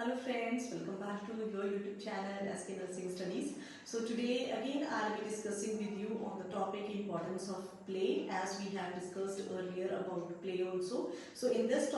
Hello friends, welcome back to your YouTube channel SK Nursing Studies. So today again I'll be discussing with you on the topic importance of play, as we have discussed earlier about play also. So in this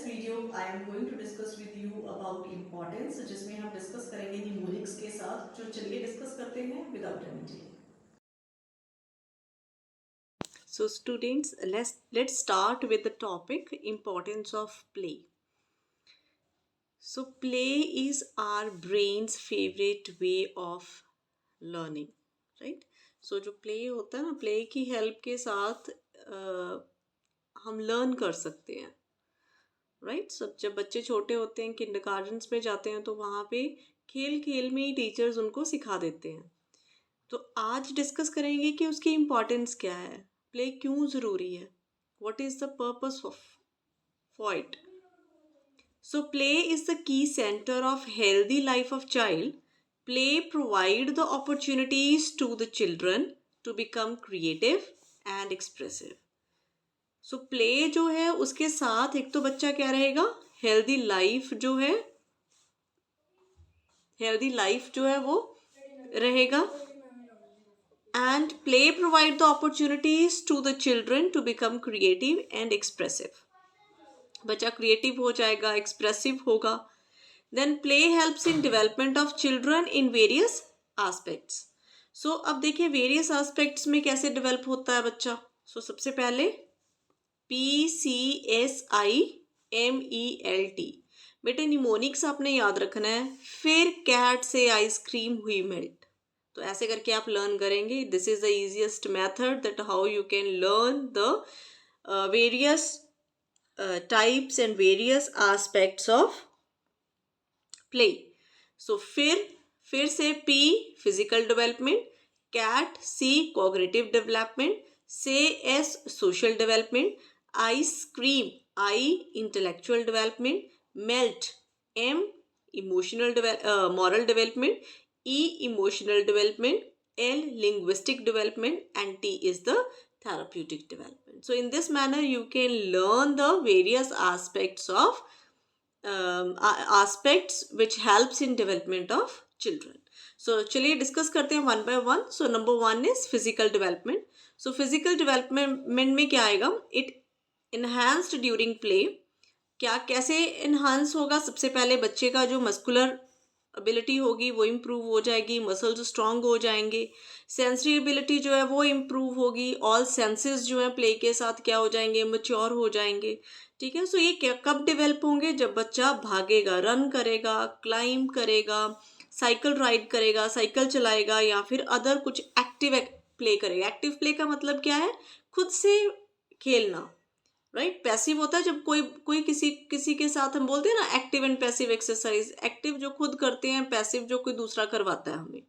video I am going to discuss with you about importance, जिसमें हम discuss करेंगे mnemonics के साथ. जो चलिए discuss करते हैं without any delay. So students, let's start with the topic importance of play. So play is our brain's favorite way of learning, right? So जो play होता है ना, play की help के साथ हम learn कर सकते हैं, right? सब जब बच्चे छोटे होते हैं kindergartens में जाते हैं तो वहाँ पे खेल खेल में ही टीचर्स उनको सिखा देते हैं. तो आज डिस्कस करेंगे कि उसकी इम्पोर्टेंस क्या है, प्ले क्यों ज़रूरी है, what is the purpose of for it. So play is the key center of healthy life of child. Play provide the opportunities to the children to become creative and expressive. So play जो है उसके साथ एक तो बच्चा क्या रहेगा, healthy life जो है वो रहेगा. And play provide the opportunities to the children to become creative and expressive. बच्चा क्रिएटिव हो जाएगा, एक्सप्रेसिव होगा. Then play helps in development of children in various aspects. So अब देखिए वेरियस एस्पेक्ट्स में कैसे डेवलप होता है बच्चा. सो सबसे पहले PCSIMELT, बेटे निमोनिक्स आपने याद रखना है. फिर कैट से आइसक्रीम हुई मेल्ट. तो ऐसे करके आप लर्न करेंगे. This is the easiest method that how you can learn the various types and various aspects of play. So फिर से P physical development, cat C cognitive development, say S social development, ice cream I intellectual development, melt M moral development, E emotional development, L linguistic development, and T is the therapeutic development. So in this manner you can learn the various aspects of aspects which helps in development of children. So चलिए discuss करते हैं one by one. So number one is physical development. So physical development में क्या आएगा, it enhanced during play. क्या कैसे enhance होगा, सबसे पहले बच्चे का जो मस्कुलर एबिलिटी होगी वो इम्प्रूव हो जाएगी, मसल्स स्ट्रांग हो जाएंगे, सेंसरी एबिलिटी जो है वो इम्प्रूव होगी, ऑल सेंसेस जो है प्ले के साथ क्या हो जाएंगे, मैच्योर हो जाएंगे. ठीक है. सो ये कब डेवलप होंगे, जब बच्चा भागेगा, रन करेगा, क्लाइंब करेगा, साइकिल राइड करेगा, साइकिल चलाएगा, या फिर अदर कुछ एक्टिव प्ले करेगा. एक्टिव प्ले का मतलब क्या है, खुद से खेलना, राइट. पैसिव होता है जब कोई किसी के साथ हम बोलते हैं ना active and passive exercise. Active जो खुद करते हैं, पैसिव जो कोई दूसरा करवाता है हमें.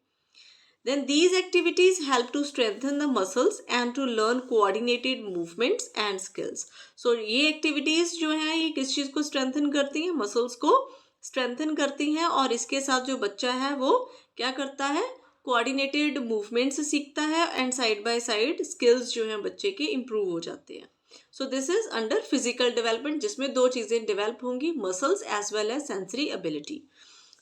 Then these activities help to strengthen the muscles and to learn coordinated movements and skills. So ये activities जो हैं ये किस चीज़ को strengthen करती हैं, muscles को strengthen करती हैं, और इसके साथ जो बच्चा है वो क्या करता है, coordinated movements सीखता है, and side by side skills जो हैं बच्चे के improve हो जाते हैं. So this is under physical development, जिसमें दो चीज़ें develop होंगी, muscles as well as sensory ability.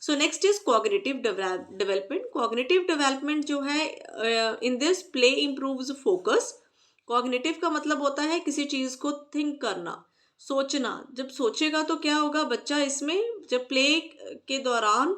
So next is cognitive development. Cognitive development जो है in this play improves focus. Cognitive का मतलब होता है किसी चीज़ को think करना, सोचना. जब सोचेगा तो क्या होगा, बच्चा इसमें जब प्ले के दौरान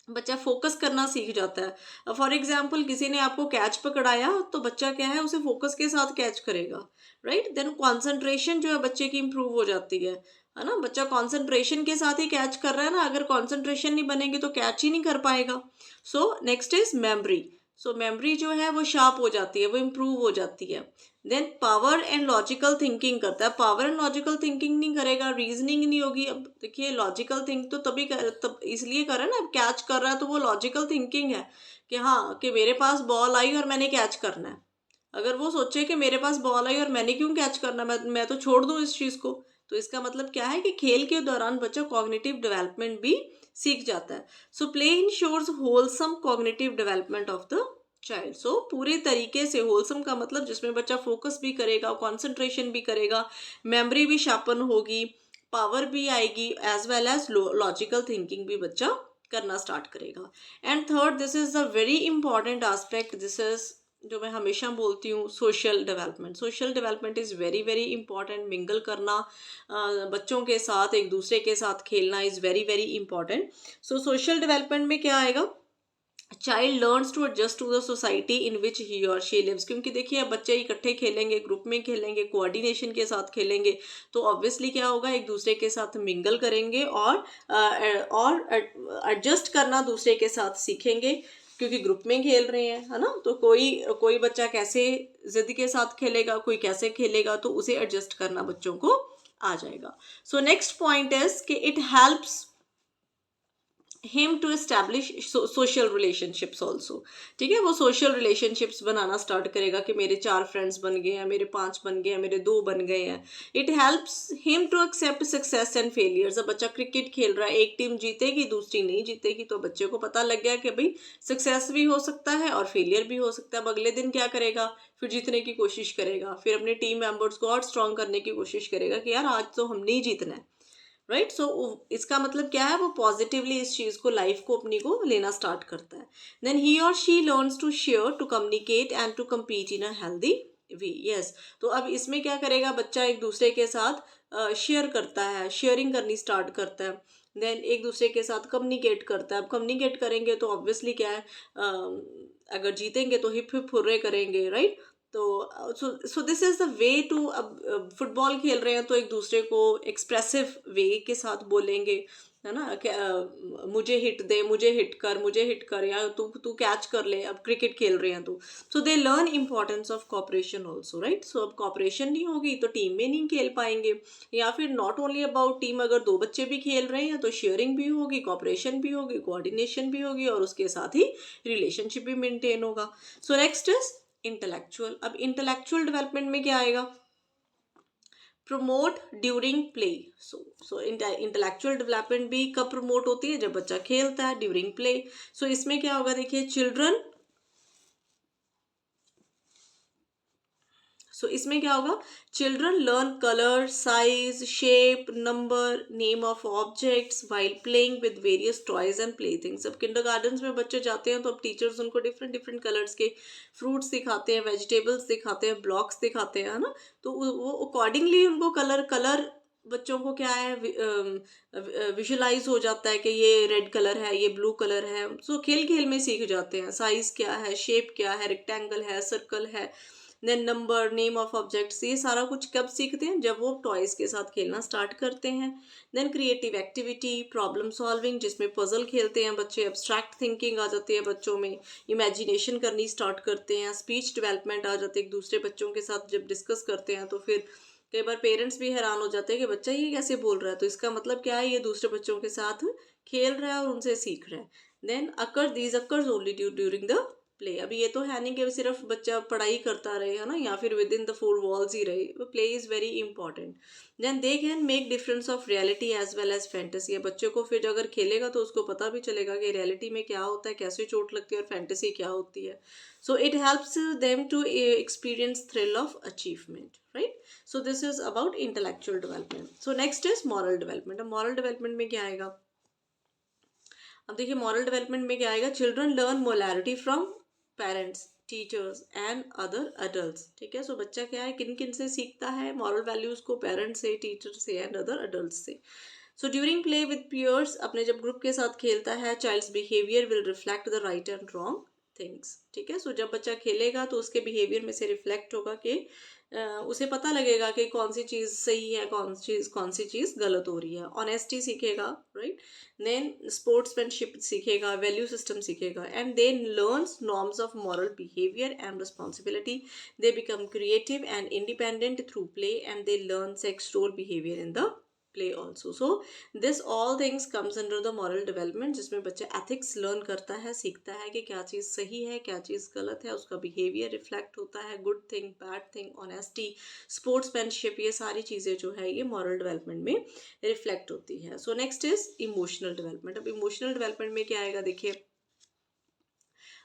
बच्चा फोकस करना सीख जाता है. फॉर एग्जाम्पल किसी ने आपको कैच पकड़ाया तो बच्चा क्या है, उसे फोकस के साथ कैच करेगा, राइट. देन कॉन्सेंट्रेशन जो है बच्चे की इंप्रूव हो जाती है ना. बच्चा कॉन्सेंट्रेशन के साथ ही कैच कर रहा है ना, अगर कॉन्सेंट्रेशन नहीं बनेगी तो कैच ही नहीं कर पाएगा. सो next is memory. So memory जो है वो शार्प हो जाती है, वो इम्प्रूव हो जाती है. Then power and logical thinking करता है. पावर एंड लॉजिकल थिंकिंग नहीं करेगा, रीजनिंग नहीं होगी. अब देखिए लॉजिकल थिंक तो तब इसलिए कर रहा है ना, अब कैच कर रहा है तो वो लॉजिकल थिंकिंग है कि हाँ कि मेरे पास बॉल आई और मैंने कैच करना है. अगर वो सोचे कि मेरे पास बॉल आई और मैंने क्यों कैच करना, मैं तो छोड़ दूँ इस चीज़ को, तो इसका मतलब क्या है कि खेल के दौरान बच्चा कॉग्निटिव डेवलपमेंट भी सीख जाता है. So play ensures wholesome cognitive development of the child. So पूरे तरीके से होलसम का मतलब जिसमें बच्चा फोकस भी करेगा, कंसंट्रेशन भी करेगा, मेमोरी भी शार्पन होगी, पावर भी आएगी, as well as logical thinking भी बच्चा करना स्टार्ट करेगा. And third, this is the very important aspect, this is जो मैं हमेशा बोलती हूँ, social development. Social development is very very important. Mingle करना, बच्चों के साथ, एक दूसरे के साथ खेलना is very very important. So social development में क्या आएगा, child learns to adjust to the society in which he और शी लिव्स. क्योंकि देखिए, अब बच्चे इकट्ठे खेलेंगे, ग्रुप में खेलेंगे, कोऑर्डिनेशन के साथ खेलेंगे, तो ऑब्वियसली क्या होगा, एक दूसरे के साथ मिंगल करेंगे और एडजस्ट करना दूसरे के साथ सीखेंगे, क्योंकि ग्रुप में खेल रहे हैं, है ना. तो कोई कोई बच्चा कैसे जिद के साथ खेलेगा, कोई कैसे खेलेगा, तो उसे एडजस्ट करना बच्चों को आ जाएगा. सो नेक्स्ट पॉइंट इज कि it helps him to establish social relationships also. ठीक है, वो social relationships बनाना स्टार्ट करेगा कि मेरे 4 फ्रेंड्स बन गए हैं, मेरे 5 बन गए हैं, मेरे 2 बन गए हैं. It helps him to accept success and failures. अब बच्चा क्रिकेट खेल रहा है, एक टीम जीतेगी, दूसरी नहीं जीतेगी, तो बच्चे को पता लग गया कि भाई सक्सेस भी हो सकता है और फेलियर भी हो सकता है. अब अगले दिन क्या करेगा, फिर जीतने की कोशिश करेगा, फिर अपने टीम मेंबर्स को और स्ट्रॉन्ग करने की कोशिश करेगा कि यार आज तो हमने ही जीतना है, राइट. सो इसका मतलब क्या है, वो पॉजिटिवली इस चीज़ को, लाइफ को अपनी को लेना स्टार्ट करता है. देन ही और she learns to share, to communicate and to compete in a healthy way. Yes, तो अब इसमें क्या करेगा बच्चा, एक दूसरे के साथ शेयर करता है, शेयरिंग करनी स्टार्ट करता है. देन एक दूसरे के साथ कम्युनिकेट करता है. अब कम्युनिकेट करेंगे तो ऑब्वियसली क्या है, अगर जीतेंगे तो हिप हिप हुर्रे करेंगे, राइट. तो so this is the way to. अब फुटबॉल खेल रहे हैं तो एक दूसरे को एक्सप्रेसिव वे के साथ बोलेंगे, है ना, कि मुझे हिट दे, मुझे हिट कर, मुझे हिट कर, या तू तू कैच कर ले. अब क्रिकेट खेल रहे हैं तो so they learn importance of cooperation also, right. So अब कॉपरेशन नहीं होगी तो टीम में नहीं खेल पाएंगे. या फिर नॉट ओनली अबाउट टीम, अगर 2 बच्चे भी खेल रहे हैं तो शेयरिंग भी होगी, कॉपरेशन भी होगी, कोऑर्डिनेशन भी होगी, और उसके साथ ही रिलेशनशिप भी मेंटेन होगा. सो नेक्स्ट इज इंटेलेक्चुअल. अब इंटेलेक्चुअल डेवलपमेंट में क्या आएगा, प्रमोट ड्यूरिंग प्ले. सो इंटेलेक्चुअल डेवलपमेंट भी कब प्रमोट होती है, जब बच्चा खेलता है, ड्यूरिंग प्ले. सो इसमें क्या होगा, देखिए, चिल्ड्रन, सो इसमें क्या होगा, children learn colour, size, shape, number, name of objects while playing with various toys and play things. अब किंडरगार्टन्स में बच्चे जाते हैं तो अब टीचर्स उनको डिफरेंट डिफरेंट कलर्स के फ्रूट्स दिखाते हैं, वेजिटेबल्स दिखाते हैं, ब्लॉक्स दिखाते हैं, है ना. तो वो अकॉर्डिंगली उनको कलर कलर बच्चों को क्या है, विजुलाइज हो जाता है कि ये रेड कलर है, ये ब्लू कलर है. सो खेल खेल में सीख जाते हैं, साइज क्या है, शेप क्या है, रेक्टेंगल है, सर्कल है, then number, name of objects. ये सारा कुछ कब सीखते हैं, जब वो टॉयज़ के साथ खेलना स्टार्ट करते हैं. Then creative activity, problem solving, जिसमें पजल खेलते हैं बच्चे, एब्स्ट्रैक्ट थिंकिंग आ जाती है बच्चों में, इमेजिनेशन करनी स्टार्ट करते हैं, स्पीच डेवलपमेंट आ जाती है. एक दूसरे बच्चों के साथ जब डिस्कस करते हैं तो फिर कई बार पेरेंट्स भी हैरान हो जाते हैं कि बच्चा ये कैसे बोल रहा है, तो इसका मतलब क्या है, ये दूसरे बच्चों के साथ खेल रहा है और उनसे सीख रहा है. Then these occurs only during the play. अभी ये तो है नहीं कि सिर्फ बच्चा पढ़ाई करता रहे, है ना, या फिर विद इन द 4 वॉल्स ही रहे. Play is very important. Then they can make difference of reality as well as fantasy. बच्चे को फिर अगर खेलेगा तो उसको पता भी चलेगा कि रियलिटी में क्या होता है, कैसे चोट लगती है, और फैंटेसी क्या होती है. So it helps them to experience thrill of achievement, right. So this is about intellectual development. So next is moral development. अब मॉरल डेवलपमेंट में क्या आएगा, अब देखिए, मॉरल डेवलपमेंट में क्या आएगा, children learn morality from parents, teachers and other adults. ठीक है, सो बच्चा क्या है, किन किन से सीखता है मॉरल वैल्यूज को, पेरेंट्स से, टीचर से एंड अदर अडल्ट्स से. So during play with peers, अपने जब ग्रुप के साथ खेलता है, child's behaviour will reflect the right and wrong things. ठीक है, सो जब बच्चा खेलेगा तो उसके बिहेवियर में से रिफ्लेक्ट होगा कि उसे पता लगेगा कि कौन सी चीज़ सही है, कौन सी चीज़ गलत हो रही है. ऑनेस्टी सीखेगा, राइट. देन स्पोर्ट्समैनशिप सीखेगा, वैल्यू सिस्टम सीखेगा, and then learns norms of moral behaviour and responsibility. They become creative and independent through play, and they learn sex role behaviour in the play also. So this all things comes under the moral development, जिसमें बच्चा ethics learn करता है, सीखता है कि क्या चीज़ सही है, क्या चीज़ गलत है, उसका behavior reflect होता है, good thing, bad thing, honesty, sportsmanship, ये सारी चीज़ें जो है ये moral development में reflect होती है. So next is emotional development. अब emotional development में क्या आएगा, देखिए,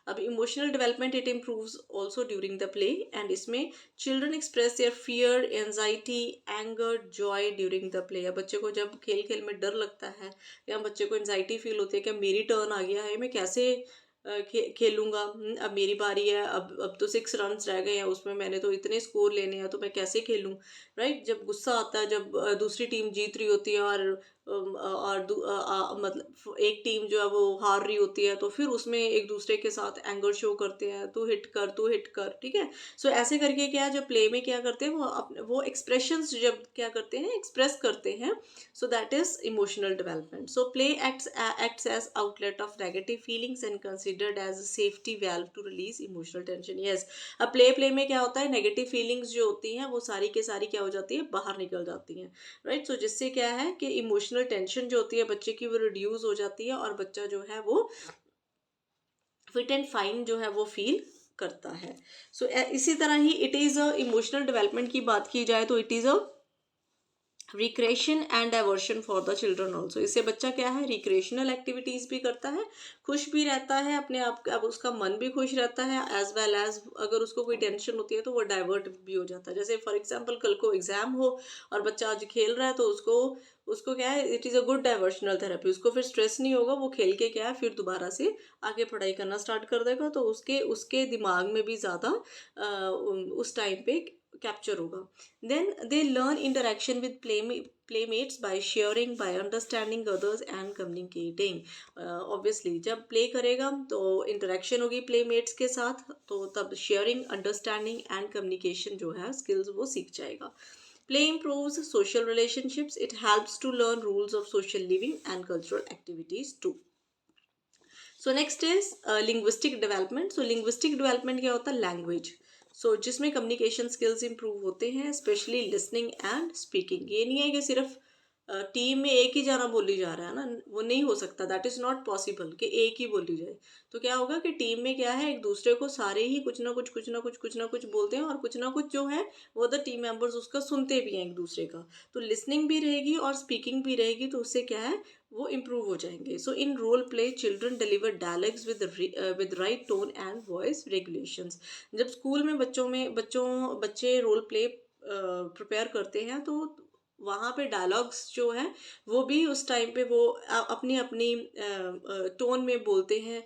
अब emotional development it improves also during the play, and इसमें children express their fear, anxiety, anger, joy during the play. या बच्चे को जब खेल खेल में डर लगता है या बच्चे को एंजाइटी फील होती है कि मेरी टर्न आ गया है, मैं कैसे खेलूंगा, अब मेरी बारी है, अब तो 6 रन्स रह गए हैं, उसमें मैंने तो इतने स्कोर लेने हैं, तो मैं कैसे खेलूं, राइट। जब गुस्सा आता है, जब दूसरी टीम जीत रही होती है और मतलब एक टीम जो है वो हार रही होती है, तो फिर उसमें एक दूसरे के साथ एंगर शो करते हैं, तू हिट कर, तू हिट कर, ठीक है। सो ऐसे करके क्या है, जब प्ले में क्या करते हैं वो अपने वो एक्सप्रेशंस जब क्या करते हैं, एक्सप्रेस करते हैं, so that is emotional development. So play acts as outlet of negative feelings and considered as a safety valve to release emotional tension. Yes, अब प्ले में क्या होता है, नेगेटिव फीलिंग्स जो होती हैं वो सारी के सारी क्या हो जाती है, बाहर निकल जाती हैं, राइट। सो जिससे क्या है कि इमोशनल टेंशन जो होती है बच्चे की वो रिड्यूस हो जाती है और बच्चा जो है वो फिट एंड फाइन जो है वो फील करता है। सो इसी तरह ही it is a emotional development की बात की जाए तो it is a recreation and diversion for the children also. इससे बच्चा क्या है, रिक्रिएशनल एक्टिविटीज़ भी करता है, खुश भी रहता है अपने आप, अब उसका मन भी खुश रहता है, एज वेल एज अगर उसको कोई टेंशन होती है तो वो डाइवर्ट भी हो जाता है। जैसे फॉर एग्जांपल कल को एग्जाम हो और बच्चा आज खेल रहा है, तो उसको उसको क्या है, it is a good diversional therapy, उसको फिर स्ट्रेस नहीं होगा, वो खेल के क्या है फिर दोबारा से आगे पढ़ाई करना स्टार्ट कर देगा, तो उसके उसके दिमाग में भी ज़्यादा उस टाइम पे कैप्चर होगा। Then they learn interaction with playmates by sharing, by understanding others and communicating. Obviously जब प्ले करेगा तो इंटरेक्शन होगी प्लेमेट्स के साथ, तो तब शेयरिंग, अंडरस्टैंडिंग एंड कम्युनिकेशन जो है स्किल्स वो सीख जाएगा। Play improves social relationships. It helps to learn rules of social living and cultural activities too. So next is linguistic development. So linguistic development क्या होता है, लैंग्वेज, सो जिसमें कम्युनिकेशन स्किल्स इंप्रूव होते हैं, स्पेशली लिसनिंग एंड स्पीकिंग। ये नहीं है कि सिर्फ टीम में एक ही जना बोली जा रहा है ना, वो नहीं हो सकता, दैट इज़ नॉट पॉसिबल कि एक ही बोली जाए। तो क्या होगा कि टीम में क्या है, एक दूसरे को सारे ही कुछ ना कुछ कुछ ना कुछ कुछ ना कुछ बोलते हैं, और कुछ ना कुछ जो है वो द टीम मेंबर्स उसका सुनते भी हैं एक दूसरे का। तो लिसनिंग भी रहेगी और स्पीकिंग भी रहेगी, तो उससे क्या है वो इम्प्रूव हो जाएंगे। So in role play children deliver dialogues with right tone and voice regulations. जब स्कूल में बच्चे रोल प्ले प्रिपेयर करते हैं, तो वहाँ पे डायलॉग्स जो हैं वो भी उस टाइम पे वो अपनी अपनी टोन में बोलते हैं,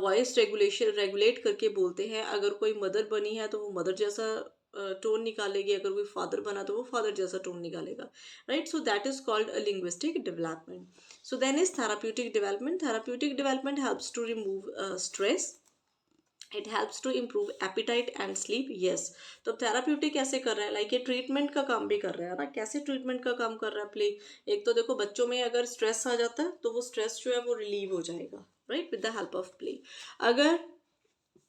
वॉइस रेगुलेट करके बोलते हैं। अगर कोई मदर बनी है तो वो मदर जैसा टोन निकालेगी, अगर कोई फादर बना तो वो फादर जैसा टोन निकालेगा, right. So that is called a linguistic development. So then is therapeutic development. Therapeutic development helps to remove stress. It helps to improve appetite and sleep. Yes. तो therapeutic कैसे कर रहा है, लाइक ये treatment का काम भी कर रहा है ना। कैसे ट्रीटमेंट का काम कर रहा है प्ले, एक तो देखो बच्चों में अगर स्ट्रेस आ जाता है तो वो स्ट्रेस जो है वो रिलीव हो जाएगा, right, with the help of play. अगर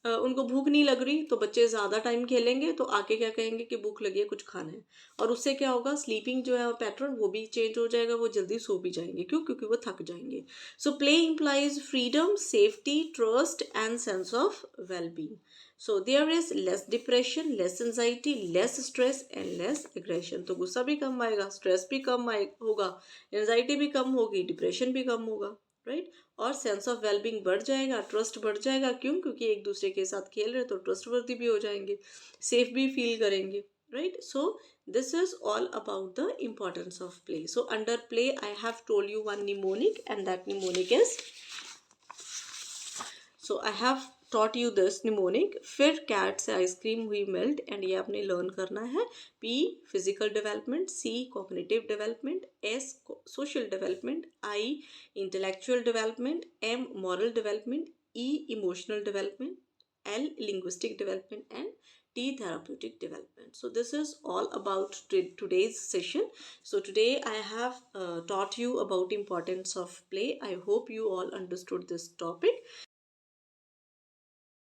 उनको भूख नहीं लग रही तो बच्चे ज़्यादा टाइम खेलेंगे, तो आके क्या कहेंगे कि भूख लगी है, कुछ खाना है, और उससे क्या होगा, स्लीपिंग जो है पैटर्न वो भी चेंज हो जाएगा, वो जल्दी सो भी जाएंगे, क्यों, क्योंकि वो थक जाएंगे। So play implies freedom, safety, trust and sense of wellbeing. So there is less depression, less anxiety, less stress and less aggression. तो गुस्सा भी कम आएगा, स्ट्रेस भी कम होगा, एंजाइटी भी कम होगी, डिप्रेशन भी कम होगा, राइट। और सेंस ऑफ वेलबींग बढ़ जाएगा, ट्रस्ट बढ़ जाएगा, क्यों, क्योंकि एक दूसरे के साथ खेल रहे तो ट्रस्टवर्दी भी हो जाएंगे, सेफ भी फील करेंगे, right. So this is all about the importance of play. So under play I have told you one mnemonic, and that mnemonic is, so I have taught you this mnemonic. फिर cat से ice cream हुई melt, and ये आपने learn करना है। P physical development, C cognitive development, S social development, I intellectual development, M moral development, E emotional development, L linguistic development, and T therapeutic development. So this is all about today's session. So today I have taught you about importance of play. I hope you all understood this topic.